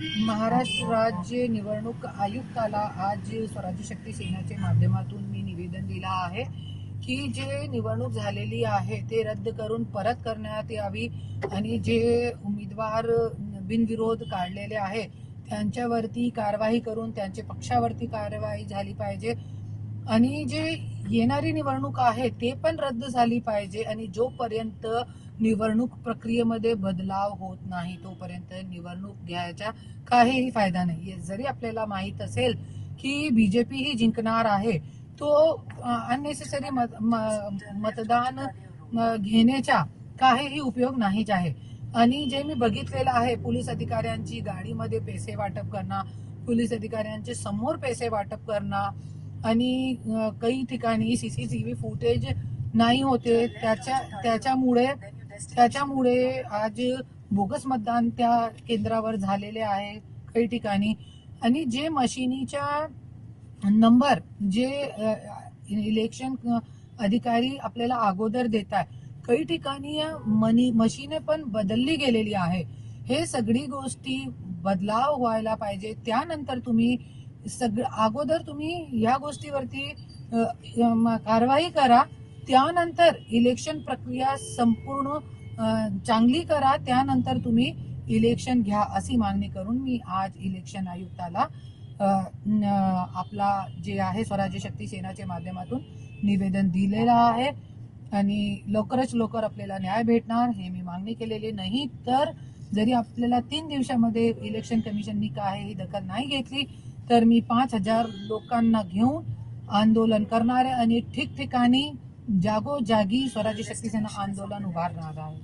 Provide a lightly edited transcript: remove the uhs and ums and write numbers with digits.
महाराष्ट्र राज्य निवडणूक आयुक्ताला आज स्वराज्य शक्ती सेनेच्या माध्यमातून मी निवेदन दिलं आहे की जे निवडणूक झालेली आहे ते रद्द करून परत करण्यात यावी आणि जे उमेदवार बिनविरोध काढलेले आहे त्यांच्यावरती कारवाई करून त्यांच्या पक्षावरती कारवाई झाली पाहिजे आणि जे येणारी निवडणूक आहे ते पण रद्द झाली पाहिजे आणि जोपर्यंत निवडणूक प्रक्रियेमध्ये बदलाव होत नाही तोपर्यंत निवडणूक घ्यायचा काहीही फायदा नाही. जरी आपल्याला माहित असेल की बीजेपी ही जिंकणार आहे तो अननेसेसरी मतदान घेण्याचा काहीही उपयोग नाहीच आहे. आणि जे मी बघितलेलं आहे पोलीस अधिकाऱ्यांची गाडीमध्ये पैसे वाटप करणं, पोलीस अधिकाऱ्यांचे समोर पैसे वाटप करणं आणि काही ठिकाणी सीसीटीव्ही फुटेज नाही होते त्याच्यामुळे आज बोगस मतदान त्या केंद्रावर झालेले आहे काही ठिकाणी. आणि जे मशिनीच्या नंबर जे इलेक्शन अधिकारी आपल्याला अगोदर देतात काही ठिकाणी मशीने पण बदलली गेलेली आहे. हे सगळी गोष्टी बदलाव व्हायला पाहिजे. त्यानंतर तुम्ही अगोदर तुम्ही या गोष्टीवरती कारवाई करा, त्यानंतर इलेक्शन प्रक्रिया संपूर्ण चांगली करा, त्यानंतर तुम्ही इलेक्शन घ्या अशी मागणी करून मी आज इलेक्शन आयुक्ताला आपला जे आहे स्वराज्य शक्ती सेनाच्या माध्यमातून निवेदन दिलेलं आहे आणि लवकरच लवकर आपल्याला न्याय भेटणार हे मी मागणी केलेली. नाही तर जरी आपल्याला 3 दिवसामध्ये इलेक्शन कमिशननी काही दखल नाही घेतली तर मी 5,000 लोकांना घेऊन आंदोलन करणार आहे आणि ठिकठिकाणी जागोजागी स्वराज्य शक्ती सेना आंदोलन उभारणार आहे.